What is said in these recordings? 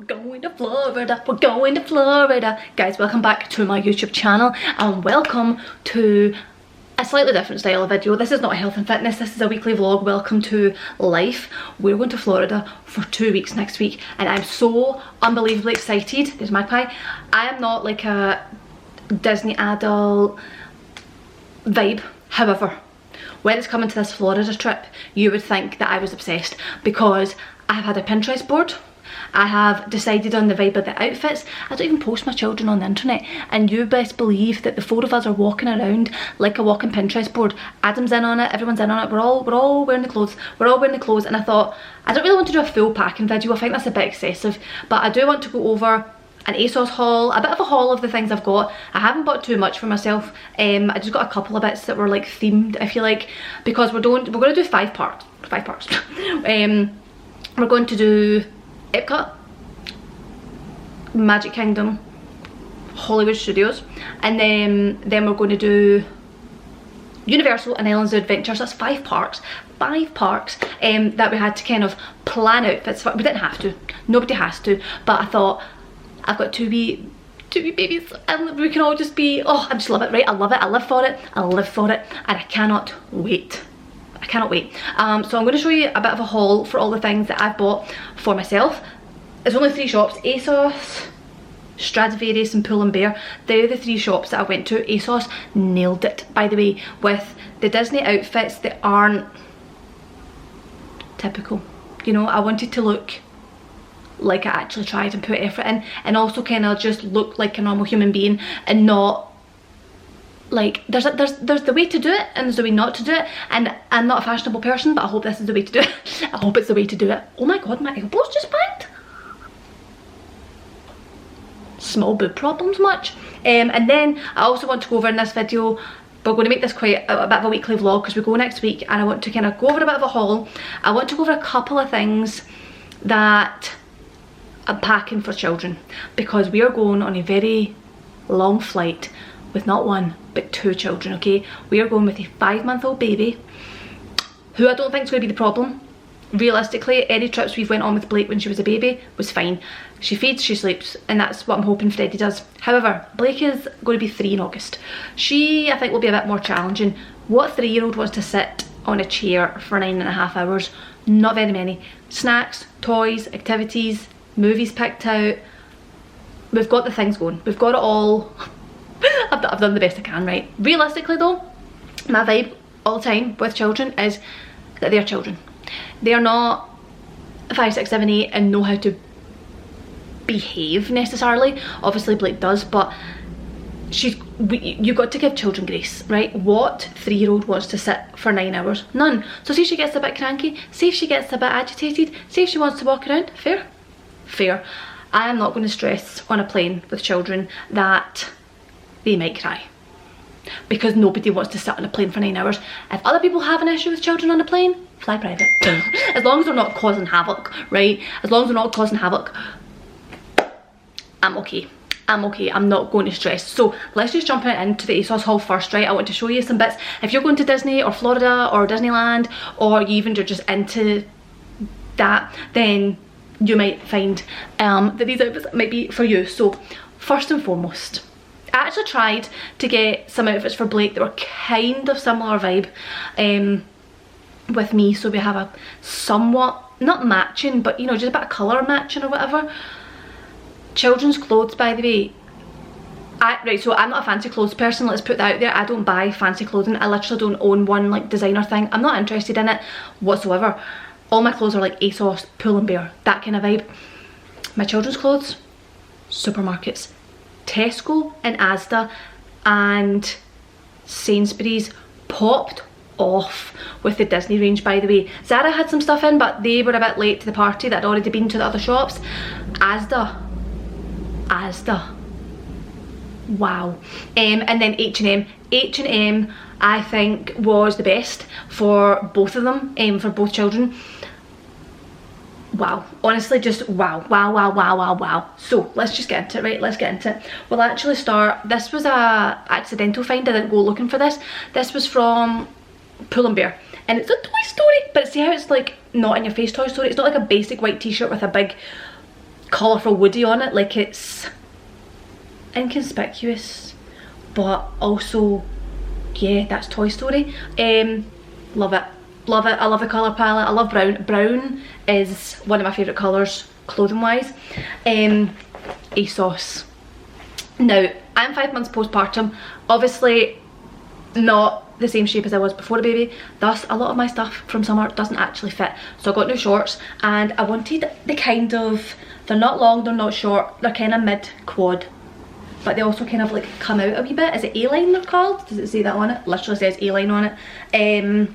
going to Florida, we're going to Florida. Guys, welcome back to my YouTube channel and welcome to a slightly different style of video. This is not health and fitness, this is a weekly vlog. Welcome to life. We're going to Florida for 2 weeks next week and I'm so unbelievably excited. There's Magpie. I am not like a Disney adult vibe, however, when it's coming to this Florida trip, you would think that I was obsessed because I have had a Pinterest board. I have decided on the vibe of the outfits. I don't even post my children on the internet, and you best believe that the 4 of us are walking around like a walking Pinterest board. Adam's in on it, everyone's in on it, we're all wearing the clothes, and I thought, I don't really want to do a full packing video, I think that's a bit excessive, but I do want to go over an ASOS haul, a bit of a haul of the things I've got. I haven't bought too much for myself. I just got a couple of bits that were like themed, if you like, because we're going to do 5 parts. We're going to do EBOOK, Magic Kingdom, Hollywood Studios, and then we're going to do Universal and Islands of Adventure. So that's 5 parks. 5 parks that we had to kind of plan outfits for. We didn't have to, nobody has to, but I thought, I've got 2 wee babies and we can all just be, oh, I just love it, right? I love it, I live for it, and I cannot wait. I cannot wait. So I'm going to show you a bit of a haul for all the things that I've bought for myself. There's only 3 shops, ASOS, Stradivarius and Pull & Bear. They're the 3 shops that I went to. ASOS nailed it, by the way, with the Disney outfits that aren't typical. You know, I wanted to look like I actually tried and put effort in, and also kind of just look like a normal human being and not like, there's the way to do it and there's the way not to do it, and I'm not a fashionable person, but I hope this is the way to do it. I hope it's the way to do it. Oh my god, my elbows just banged. Small boob problems much. And then I also want to go over in this video, we're going to make this quite a bit of a weekly vlog because we go next week, and I want to kind of go over a bit of a haul. I want to go over a couple of things that I'm packing for children, because we are going on a very long flight with not 1 but 2 children. Okay, we are going with a 5-month-old baby who I don't think is going to be the problem. Realistically, any trips we've went on with Blake when she was a baby was fine. She feeds, she sleeps, and that's what I'm hoping Freddie does. However, Blake is going to be 3 in August. She, I think, will be a bit more challenging. What 3-year-old wants to sit on a chair for 9.5 hours? Not very many. Snacks, toys, activities, movies picked out. We've got the things going. We've got it all. I've done the best I can, right? Realistically though, my vibe all the time with children is that they're children. They are not 5, 6, 7, 8 and know how to behave necessarily. Obviously Blake does, but you've got to give children grace, right? What 3-year-old wants to sit for 9 hours? None. So see if she gets a bit cranky, see if she gets a bit agitated, see if she wants to walk around. Fair. I am not going to stress on a plane with children that they might cry, because nobody wants to sit on a plane for 9 hours. If other people have an issue with children on a plane, fly private. As long as they're not causing havoc, right? As long as they're not causing havoc, I'm okay. I'm not going to stress. So let's just jump into the ASOS haul first, right? I want to show you some bits. If you're going to Disney or Florida or Disneyland, or you even are just into that, then you might find that these outfits might be for you. So first and foremost, I actually tried to get some outfits for Blake that were kind of similar vibe with me, so we have a somewhat, not matching, but you know, just a bit of colour matching or whatever. Children's clothes, by the way, right, so I'm not a fancy clothes person, let's put that out there. I don't buy fancy clothing, I literally don't own one like designer thing. I'm not interested in it whatsoever. All my clothes are like ASOS, Pull & Bear, that kind of vibe. My children's clothes, supermarkets. Tesco and Asda and Sainsbury's popped off with the Disney range, by the way. Zara had some stuff in, but they were a bit late to the party. That had already been to the other shops. Asda, wow. And then H&M I think was the best for both of them, for both children. Wow, honestly, just wow. So let's just get into it, right? Let's get into it. We'll actually start, this was a accidental find, I didn't go looking for this. This was from Pull & Bear, and it's a Toy Story, but see how it's like not in your face Toy Story? It's not like a basic white t-shirt with a big colourful Woody on it, like it's inconspicuous but also, yeah, that's Toy Story. Love it, love it. I love the colour palette. I love brown. Brown is one of my favourite colours clothing wise. ASOS. Now, I'm 5 months postpartum, obviously not the same shape as I was before the baby, thus a lot of my stuff from summer doesn't actually fit. So I got new shorts and I wanted the kind of, they're not long, they're not short, they're kind of mid quad, but they also kind of like come out a wee bit. Is it A-line they're called? Does it say that on it? Literally says A-line on it.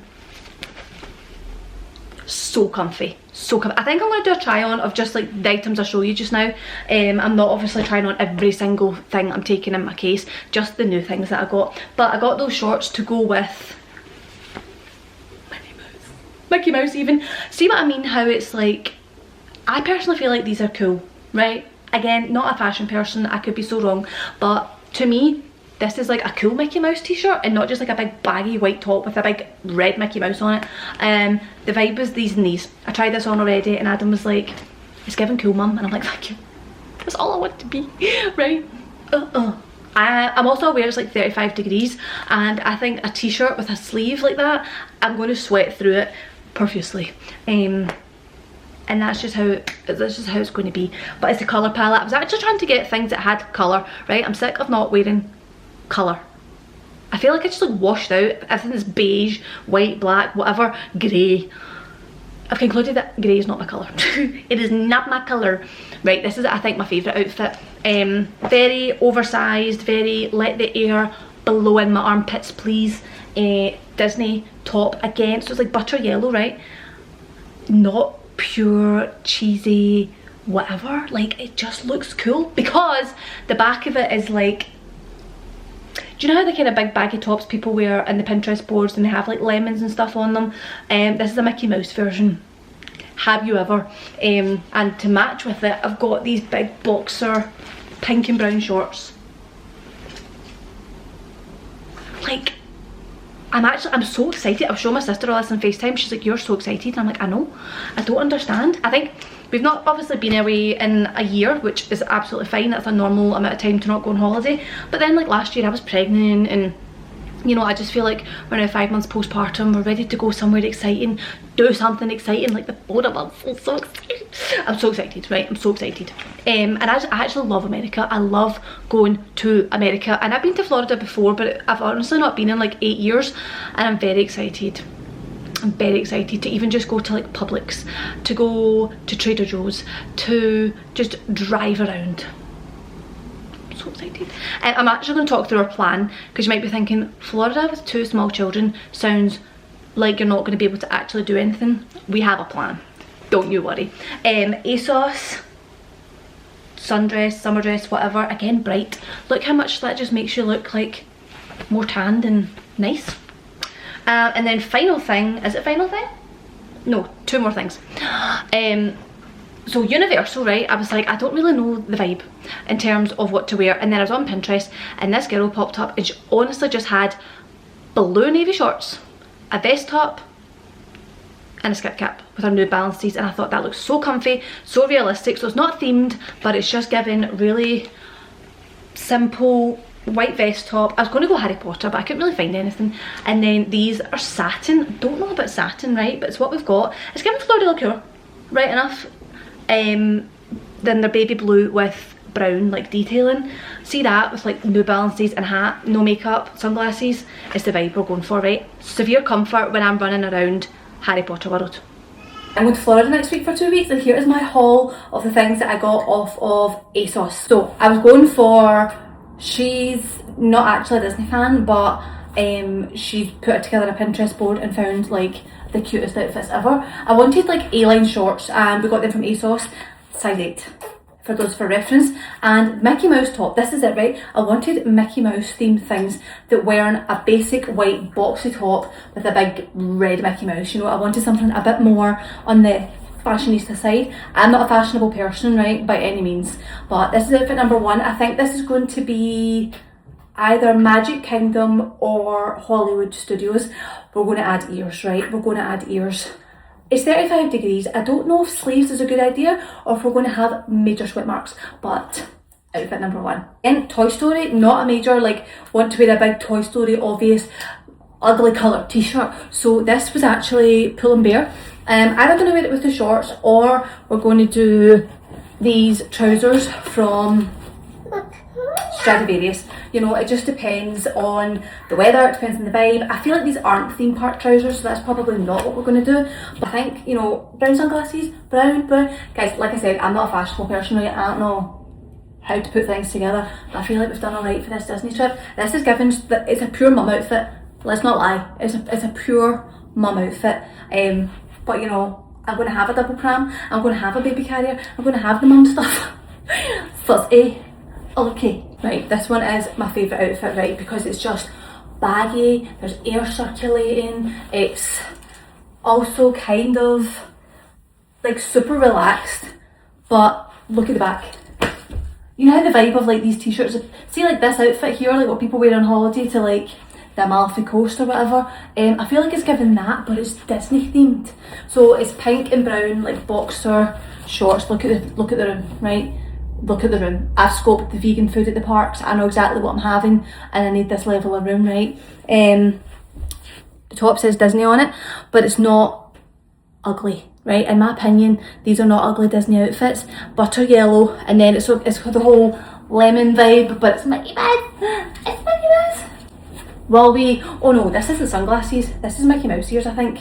So comfy, so comfy. I think I'm going to do a try on of just like the items I show you just now. I'm not obviously trying on every single thing I'm taking in my case, just the new things that I got. But I got those shorts to go with Mickey Mouse even. See what I mean? How it's like, I personally feel like these are cool, right? Again, not a fashion person, I could be so wrong, but to me, this is like a cool Mickey Mouse t-shirt and not just like a big baggy white top with a big red Mickey Mouse on it. The vibe was these and these. I tried this on already and Adam was like, it's giving cool mum, and I'm like, thank you. That's all I want to be, right? I'm also aware it's like 35 degrees and I think a t-shirt with a sleeve like that, I'm going to sweat through it profusely. And that's just how it's going to be. But it's the colour palette. I was actually trying to get things that had colour, right? I'm sick of not wearing colour. I feel like I just like washed out. Everything is beige, white, black, whatever, grey. I've concluded that grey is not my colour. It is not my colour. Right, this is I think my favourite outfit. Very oversized, very let the air blow in my armpits please. Disney top again, so it's like butter yellow, right? Not pure cheesy whatever, like it just looks cool because the back of it is like, do you know how the kind of big baggy tops people wear in the Pinterest boards and they have like lemons and stuff on them? This is a Mickey Mouse version. Have you ever? And to match with it, I've got these big boxer pink and brown shorts. Like, I'm so excited. I was showing my sister all this on FaceTime. She's like, you're so excited. And I'm like, I know. I don't understand. I think we've not obviously been away in a year, which is absolutely fine. That's a normal amount of time to not go on holiday. But then like last year I was pregnant and you know, I just feel like we're now 5 months postpartum, we're ready to go somewhere exciting, do something exciting like the boat. I'm so excited. I'm so excited, right? I'm so excited. And I actually love America. I love going to America. And I've been to Florida before, but I've honestly not been in like 8 years. And I'm very excited. I'm very excited to even just go to like Publix, to go to Trader Joe's, to just drive around. So excited. I'm actually going to talk through our plan because you might be thinking Florida with 2 small children sounds like you're not going to be able to actually do anything. We have a plan, don't you worry. ASOS sundress, summer dress, whatever, again bright. Look how much that just makes you look like more tanned and nice. And then final thing, is it final thing? No, 2 more things. So Universal, right, I was like, I don't really know the vibe in terms of what to wear. And then I was on Pinterest and this girl popped up and she honestly just had blue navy shorts, a vest top and a skip cap with her New Balances, and I thought that looks so comfy, so realistic. So it's not themed, but it's just given really simple white vest top. I was going to go Harry Potter, but I couldn't really find anything. And then these are satin. I don't know about satin, right, but it's what we've got. It's given Fleur de la Cour, right enough. Then they're baby blue with brown like detailing. See that with like New Balances and hat, no makeup, sunglasses. It's the vibe we're going for, right? Severe comfort when I'm running around Harry Potter world. I'm going to Florida next week for 2 weeks, and here is my haul of the things that I got off of ASOS. So I was going for, she's not actually a Disney fan, but she's put it together a Pinterest board and found like the cutest outfits ever. I wanted like A-line shorts and we got them from ASOS, size 8 for those for reference, and Mickey Mouse top. This is it, right? I wanted Mickey Mouse themed things that weren't a basic white boxy top with a big red Mickey Mouse, you know. I wanted something a bit more on the fashionista side. I'm not a fashionable person, right, by any means, but this is outfit number 1. I think this is going to be either Magic Kingdom or Hollywood Studios. We're going to add ears, right? We're going to add ears. It's 35 degrees. I don't know if sleeves is a good idea or if we're going to have major sweat marks, but outfit number 1. And Toy Story, not a major, like, want to wear a big Toy Story obvious ugly colour t-shirt. So this was actually Pull and Bear. Either going to wear it with the shorts or we're going to do these trousers from Stradivarius. You know, it just depends on the weather, it depends on the vibe. I feel like these aren't theme park trousers, so that's probably not what we're going to do. But I think, you know, brown sunglasses, brown. Guys, like I said, I'm not a fashionable person, right? I don't know how to put things together, but I feel like we've done alright for this Disney trip. This is given, it's a pure mum outfit. Let's not lie, it's a pure mum outfit. But you know, I'm going to have a double pram, I'm going to have a baby carrier, I'm going to have the mum stuff. So it's okay. Right, this one is my favourite outfit, right, because it's just baggy, there's air circulating, it's also kind of like super relaxed, but look at the back. You know how the vibe of like these t-shirts, see like this outfit here, like what people wear on holiday to like the Amalfi Coast or whatever, I feel like it's given that, but it's Disney themed. So it's pink and brown, like boxer shorts. Look at the room, right? Look at the room. I've scoped the vegan food at the parks. I know exactly what I'm having and I need this level of room, right? The top says Disney on it, but it's not ugly, right? In my opinion, these are not ugly Disney outfits. Butter yellow, and then it's the whole lemon vibe, but it's Mickey Mouse. It's Mickey Mouse. Will we, oh no, this isn't sunglasses. This is Mickey Mouse ears, I think.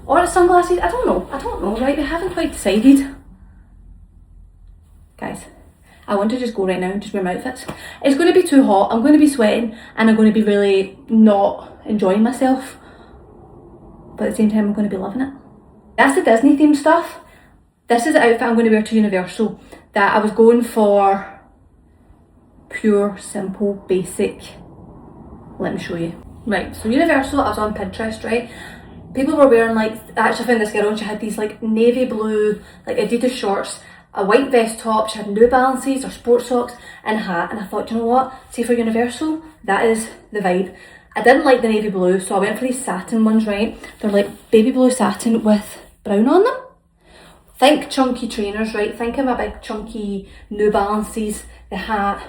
Or it's sunglasses, I don't know, right? We haven't quite decided. Guys, I want to just go right now and just wear my outfits. It's going to be too hot, I'm going to be sweating, and I'm going to be really not enjoying myself. But at the same time, I'm going to be loving it. That's the Disney themed stuff. This is the outfit I'm going to wear to Universal. That I was going for pure, simple, basic. Let me show you. Right, so Universal, I was on Pinterest, right? People were wearing like, I actually found this girl and she had these like navy blue, like Adidas shorts, a white vest top, she had New Balances or sports socks and a hat, and I thought, you know what, see for Universal, that is the vibe. I didn't like the navy blue, so I went for these satin ones, right? They're like baby blue satin with brown on them. Think chunky trainers, right? Think of a big chunky New Balances, the hat.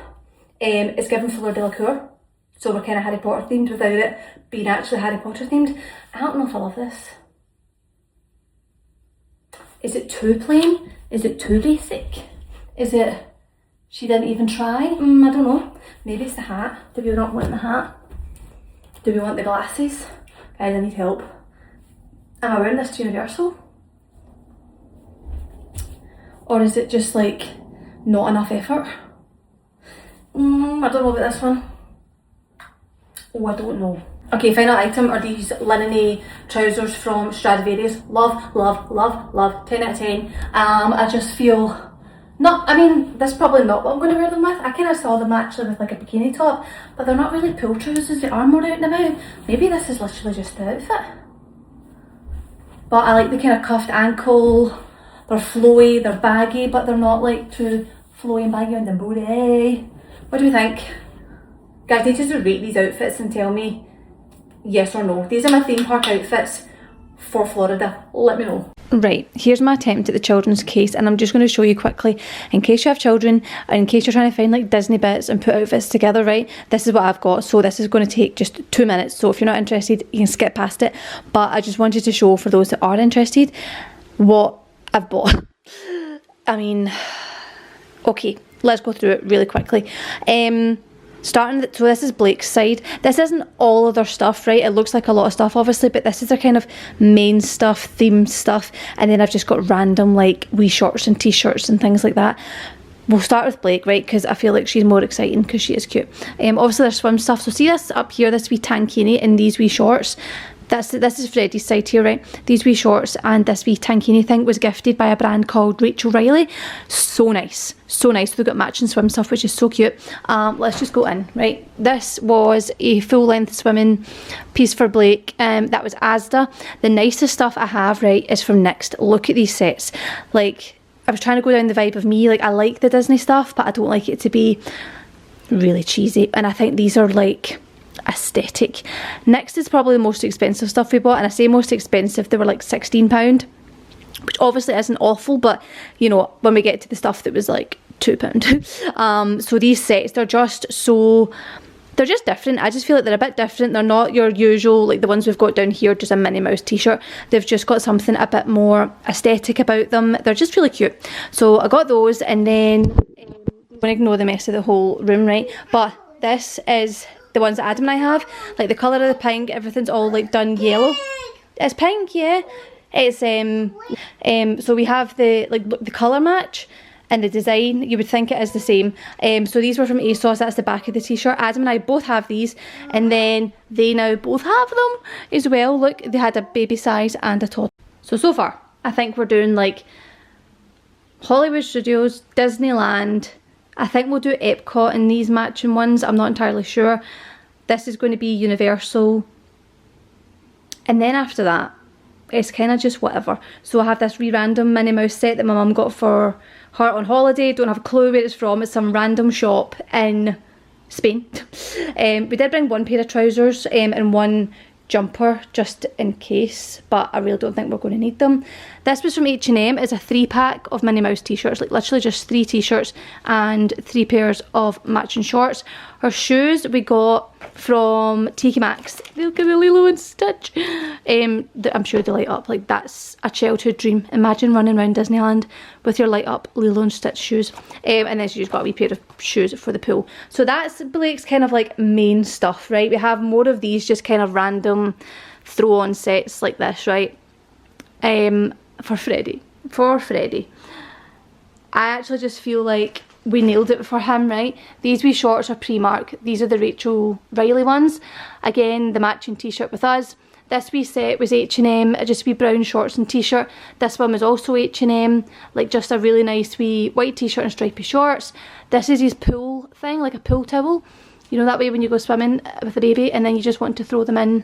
It's given Fleur Delacour, so we're kind of Harry Potter themed without it being actually Harry Potter themed. I don't know if I love this. Is it too plain? Is it too basic? Is it, she didn't even try? I don't know. Maybe it's the hat. Do we not want the hat? Do we want the glasses? Guys, I need help. Am I wearing this to Universal? Or is it just like not enough effort? I don't know about this one. Oh, I don't know. Okay, final item are these linen trousers from Stradivarius. Love, love, love, love. 10 out of 10. I just feel, this is probably not what I'm going to wear them with. I kind of saw them actually with like a bikini top, but they're not really pull trousers, they are more out and about. Maybe this is literally just the outfit. But I like the kind of cuffed ankle. They're flowy, they're baggy, but they're not like too flowy and baggy on the booty. What do you think? Guys, need to just rate these outfits and tell me yes or no. These are my theme park outfits for Florida. Let me know. Right, here's my attempt at the children's case, and I'm just going to show you quickly in case you have children and in case you're trying to find like Disney bits and put outfits together, right? This is what I've got, so this is going to take just 2 minutes, so if you're not interested you can skip past it, but I just wanted to show for those that are interested what I've bought. Okay, let's go through it really quickly. So this is Blake's side. This isn't all of their stuff, right? It looks like a lot of stuff obviously, but this is their kind of main stuff, themed stuff, and then I've just got random like wee shorts and t-shirts and things like that. We'll start with Blake, right, because I feel like she's more exciting because she is cute. Obviously there's swim stuff, so see this up here, this wee tankini and these wee shorts. This is Freddie's side here, right? These wee shorts and this wee tankini thing was gifted by a brand called Rachel Riley. So nice, so nice. We've got matching swim stuff, which is so cute. Let's just go in, right? This was a full length swimming piece for Blake. That was Asda. The nicest stuff I have, right, is from Next. Look at these sets. Like, I was trying to go down the vibe of me. Like, I like the Disney stuff, but I don't like it to be really cheesy. And I think these are like aesthetic. Next is probably the most expensive stuff we bought, and I say most expensive, they were like £16. which obviously isn't awful, but you know, when we get to the stuff that was like £2. So these sets, they're just different. I just feel like they're a bit different. They're not your usual, like the ones we've got down here, just a Minnie Mouse t-shirt. They've just got something a bit more aesthetic about them. They're just really cute. So I got those, and then I'm going to ignore the mess of the whole room, right? But this is the ones that Adam and I have. Like the colour of the pink, everything's all like done yellow. It's pink, yeah. It's so we have the colour match. And the design, you would think it is the same. So these were from ASOS, that's the back of the t-shirt. Adam and I both have these, and then they now both have them as well. Look, they had a baby size and a toddler. So far, I think we're doing like Hollywood Studios, Disneyland. I think we'll do Epcot in these matching ones, I'm not entirely sure. This is going to be Universal. And then after that, it's kind of just whatever. So I have this random Minnie Mouse set that my mum got for her on holiday. Don't have a clue where it's from. It's some random shop in Spain. We did bring one pair of trousers and one jumper just in case, but I really don't think we're going to need them. This was from H&M. It's a 3-pack of Minnie Mouse t-shirts, like literally just 3 t-shirts and 3 pairs of matching shorts. Her shoes we got from TK Maxx. Look at the Lilo and Stitch. I'm sure they light up. Like, that's a childhood dream. Imagine running around Disneyland with your light up Lilo and Stitch shoes. And then she just got a wee pair of shoes for the pool. So that's Blake's kind of like main stuff, right? We have more of these just kind of random throw on sets like this, right? For Freddie. I actually just feel like we nailed it for him, right? These wee shorts are Primark. These are the Rachel Riley ones. Again, the matching t-shirt with us. This wee set was H&M, just wee brown shorts and t-shirt. This one was also H&M, like just a really nice wee white t-shirt and stripy shorts. This is his pool thing, like a pool towel. You know that way when you go swimming with a baby and then you just want to throw them in.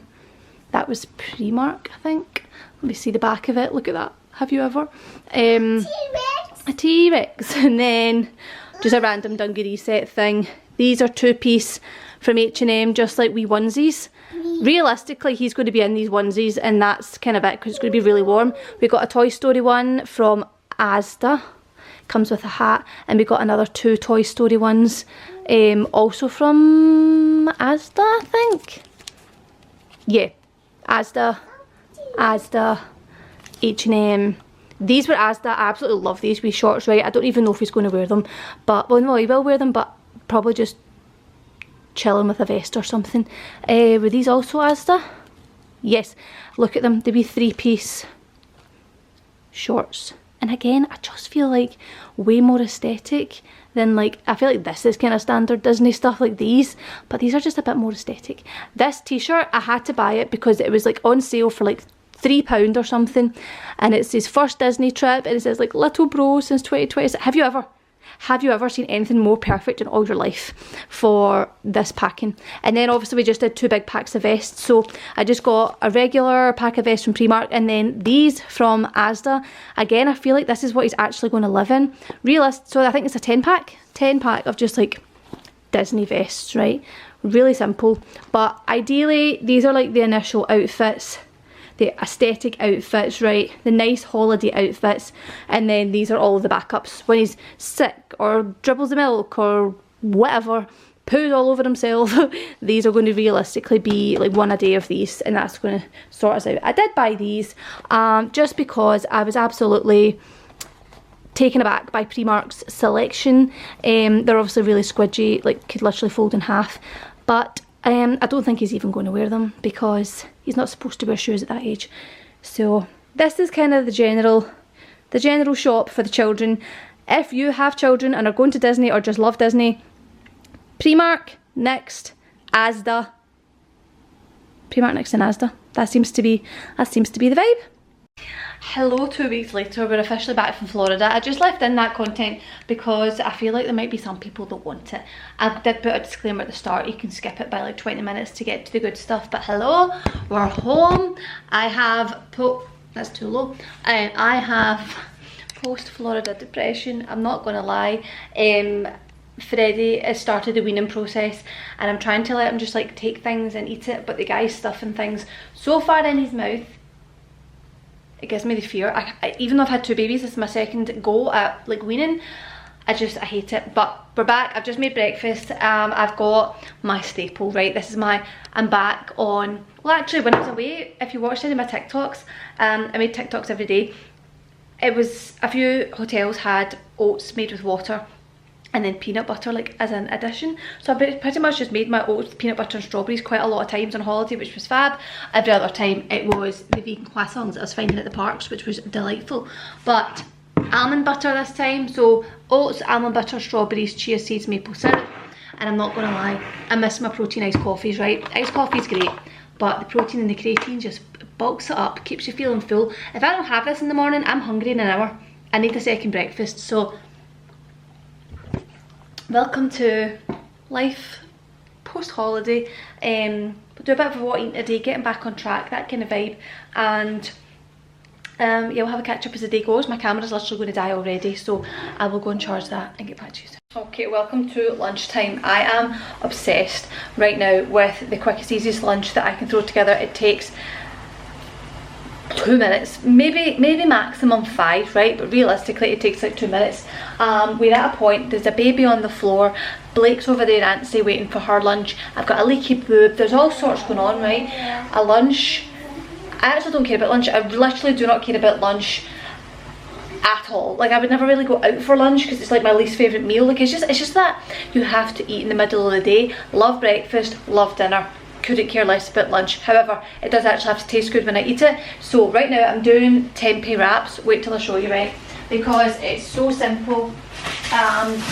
That was Primark, I think. Let me see the back of it. Look at that. Have you ever? T-Rex. A T-Rex. And then just a random dungaree set thing. These are 2-piece from H&M, just like wee onesies. Realistically, he's going to be in these onesies, and that's kind of it because it's going to be really warm. We got a Toy Story one from Asda. Comes with a hat. And we got another 2 Toy Story ones, also from Asda, I think. Yeah, Asda, H&M. These were Asda. I absolutely love these wee shorts, right? I don't even know if he's going to wear them, but well, no, he will wear them, but probably just chilling with a vest or something. Were these also Asda? Yes, look at them. They be 3-piece shorts, and again, I just feel like way more aesthetic than, like, I feel like this is kind of standard Disney stuff like these, but these are just a bit more aesthetic. This t-shirt, I had to buy it because it was like on sale for like £3 or something, and it's his first Disney trip, and it says like little bro since 2020. Have you ever seen anything more perfect in all your life for this packing? And then obviously we just did 2 big packs of vests, so I just got a regular pack of vests from Primark and then these from Asda. Again, I feel like this is what he's actually going to live in. So I think it's a 10 pack of just like Disney vests, right? Really simple, but ideally these are like the initial outfits, the aesthetic outfits, right? The nice holiday outfits, and then these are all the backups when he's sick or dribbles the milk or whatever, poos all over himself. These are going to realistically be like 1 a day of these, and that's going to sort us out. I did buy these just because I was absolutely taken aback by Primark's selection. They're obviously really squidgy, like could literally fold in half, but I don't think he's even going to wear them because he's not supposed to wear shoes at that age. So this is kind of the general shop for the children. If you have children and are going to Disney or just love Disney, Primark next, Asda. Primark next and Asda. That seems to be the vibe. Hello, 2 weeks later, we're officially back from Florida. I just left in that content because I feel like there might be some people that want it. I did put a disclaimer at the start, you can skip it by like 20 minutes to get to the good stuff, but hello, we're home. I have that's too low. I have post-Florida depression, I'm not gonna lie. Freddie has started the weaning process and I'm trying to let him just like take things and eat it, but the guy's stuffing things so far in his mouth it gives me the fear. Even though I've had 2 babies, this is my second go at like weaning. I hate it. But we're back. I've just made breakfast. I've got my staple, right? This is I'm back on, well actually when I was away, if you watched any of my TikToks, I made TikToks every day. It was, a few hotels had oats made with water and then peanut butter like as an addition. So I pretty much just made my oats, peanut butter and strawberries quite a lot of times on holiday, which was fab. Every other time it was the vegan croissants that I was finding at the parks, which was delightful. But almond butter this time, so oats, almond butter, strawberries, chia seeds, maple syrup. And I'm not gonna lie, I miss my protein iced coffees, right? Iced coffee's great, but the protein and the creatine just bulks it up, keeps you feeling full. If I don't have this in the morning, I'm hungry in an hour. I need a second breakfast. So welcome to life post-holiday. We'll do a bit of a what eating today, getting back on track, that kind of vibe. And yeah, we'll have a catch up as the day goes. My camera's literally going to die already, so I will go and charge that and get back to you soon. Okay, welcome to lunchtime. I am obsessed right now with the quickest, easiest lunch that I can throw together. It takes 2 minutes, maybe maximum 5, right? But realistically it takes like 2 minutes. We're at a point, there's a baby on the floor, Blake's over there, Nancy, waiting for her lunch. I've got a leaky boob, there's all sorts going on, right? A lunch, I actually don't care about lunch. I literally do not care about lunch at all. Like I would never really go out for lunch because it's like my least favourite meal. Like it's just that you have to eat in the middle of the day. Love breakfast, love dinner, couldn't care less about lunch. However, it does actually have to taste good when I eat it. So right now I'm doing tempeh wraps. Wait till I show you, right? Because it's so simple and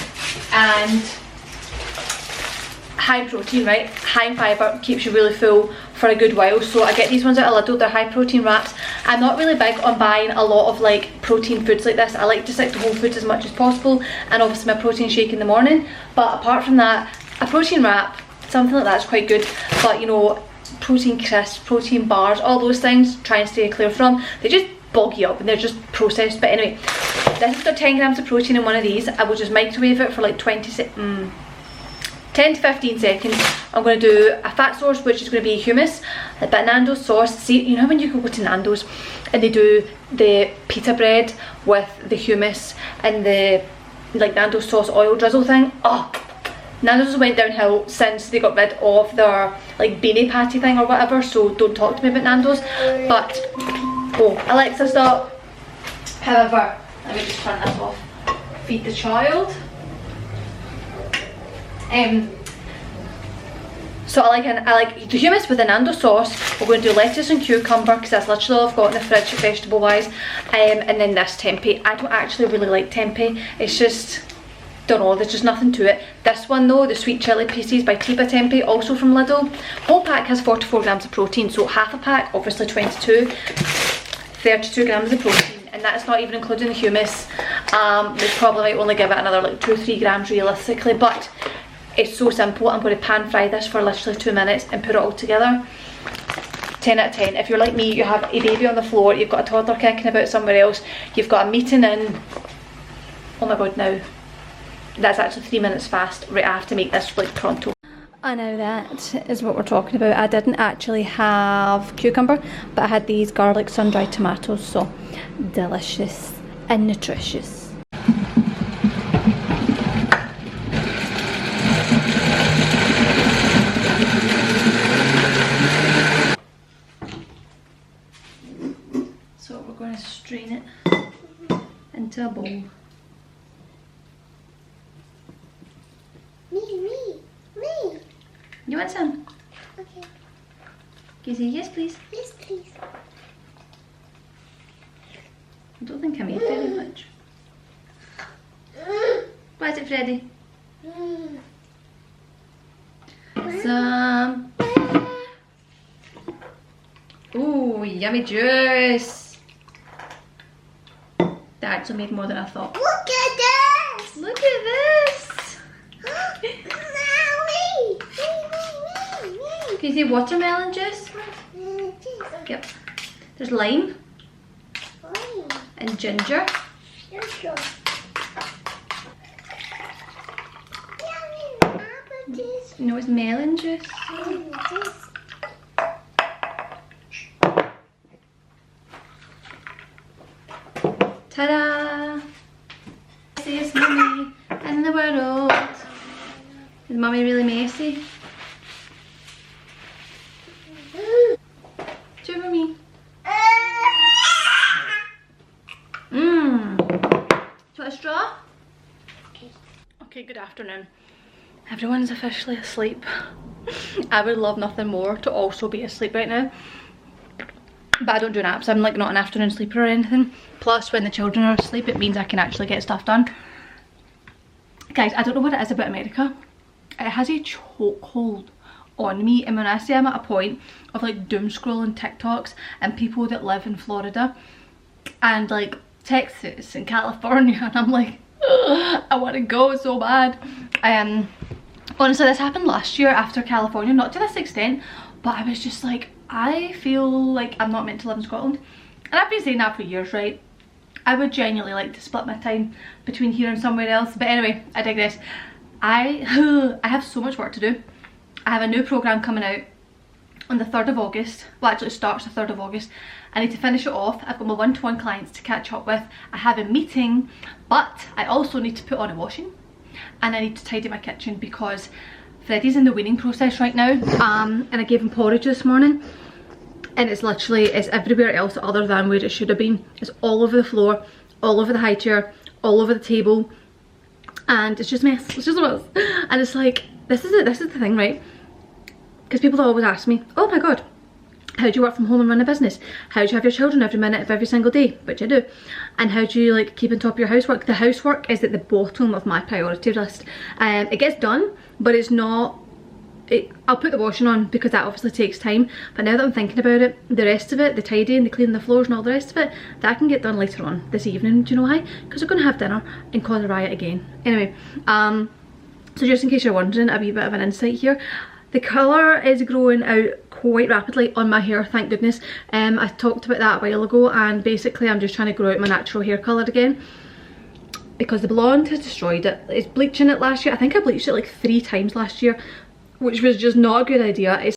high protein, right? High fibre, keeps you really full for a good while. So I get these ones out of Lidl, they're high protein wraps. I'm not really big on buying a lot of like protein foods like this. I like to stick to whole foods as much as possible, and obviously my protein shake in the morning. But apart from that, a protein wrap, something like that's quite good. But you know, protein crisps, protein bars, all those things, try and stay clear from. They just bog you up and they're just processed. But anyway, this has got 10 grams of protein in one of these. I will just microwave it for like 10 to 15 seconds. I'm going to do a fat source, which is going to be hummus, a bit of Nando's sauce. See, you know when you go to Nando's and they do the pita bread with the hummus and the like Nando's sauce oil drizzle thing? Oh, Nando's went downhill since they got rid of their like beanie patty thing or whatever, so don't talk to me about Nando's. But, oh, Alexa, stop. However, let me just turn this off. Feed the child. So I like the hummus with the Nando's sauce. We're going to do lettuce and cucumber because that's literally all I've got in the fridge vegetable wise. And then this tempeh. I don't actually really like tempeh. It's just, don't know, there's just nothing to it. This one though, the sweet chili pieces by Tiba Tempeh, also from Lidl. Whole pack has 44 grams of protein, so half a pack, obviously 22, 32 grams of protein. And that's not even including the hummus. They probably might only give it another like 2 or 3 grams realistically, but it's so simple. I'm going to pan fry this for literally 2 minutes and put it all together. 10 out of 10. If you're like me, you have a baby on the floor, you've got a toddler kicking about somewhere else, you've got a meeting in, oh my god, now that's actually 3 minutes fast. Right, I have to make this like pronto. I know that is what we're talking about. I didn't actually have cucumber, but I had these garlic sun-dried tomatoes, so delicious and nutritious. So we're going to strain it into a bowl. Me. You want some? Okay. Can you say yes, please? Yes, please. I don't think I made very much. What is it, Freddie? Some. Ooh, yummy juice. That actually made more than I thought. Look at this. Look at this. Can you see watermelon juice? Yep. There's lime and ginger. No, it's melon juice. bad? Is mummy really messy? Do you for me? Do you want a straw? Okay, good afternoon. Everyone's officially asleep. I would love nothing more to also be asleep right now. But I don't do naps. I'm like not an afternoon sleeper or anything. Plus when the children are asleep it means I can actually get stuff done. Guys, I don't know what it is about America. It has a chokehold on me, and when I say I'm at a point of like doom scrolling TikToks and people that live in Florida and like Texas and California, and I'm like, I want to go so bad. Honestly, this happened last year after California, not to this extent, but I was just like, I feel like I'm not meant to live in Scotland. And I've been saying that for years, right? I would genuinely like to split my time between here and somewhere else. But anyway, I digress. I have so much work to do. I have a new programme coming out on the 3rd of August. Well, actually it starts the 3rd of August. I need to finish it off. I've got my one-to-one clients to catch up with. I have a meeting, but I also need to put on a washing. And I need to tidy my kitchen because Freddie's in the weaning process right now. And I gave him porridge this morning. And it's literally, it's everywhere else other than where it should have been. It's all over the floor, all over the high chair, all over the table. And it's just a mess. It's just a mess. And it's like, this is the thing, right? Because people always ask me, oh my god, how do you work from home and run a business? How do you have your children every minute of every single day? Which I do. And how do you like keep on top of your housework? The housework is at the bottom of my priority list. It gets done, but it's not, I'll put the washing on because that obviously takes time. But now that I'm thinking about it, the rest of it, the tidying, the cleaning the floors and all the rest of it, that can get done later on this evening. Do you know why? Because we're going to have dinner and cause a riot again. Anyway, so just in case you're wondering, a wee bit of an insight here. The colour is growing out quite rapidly on my hair, thank goodness. I talked about that a while ago, and basically I'm just trying to grow out my natural hair colour again. Because the blonde has destroyed it. It's bleaching it last year. I think I bleached it like 3 times last year, which was just not a good idea. It's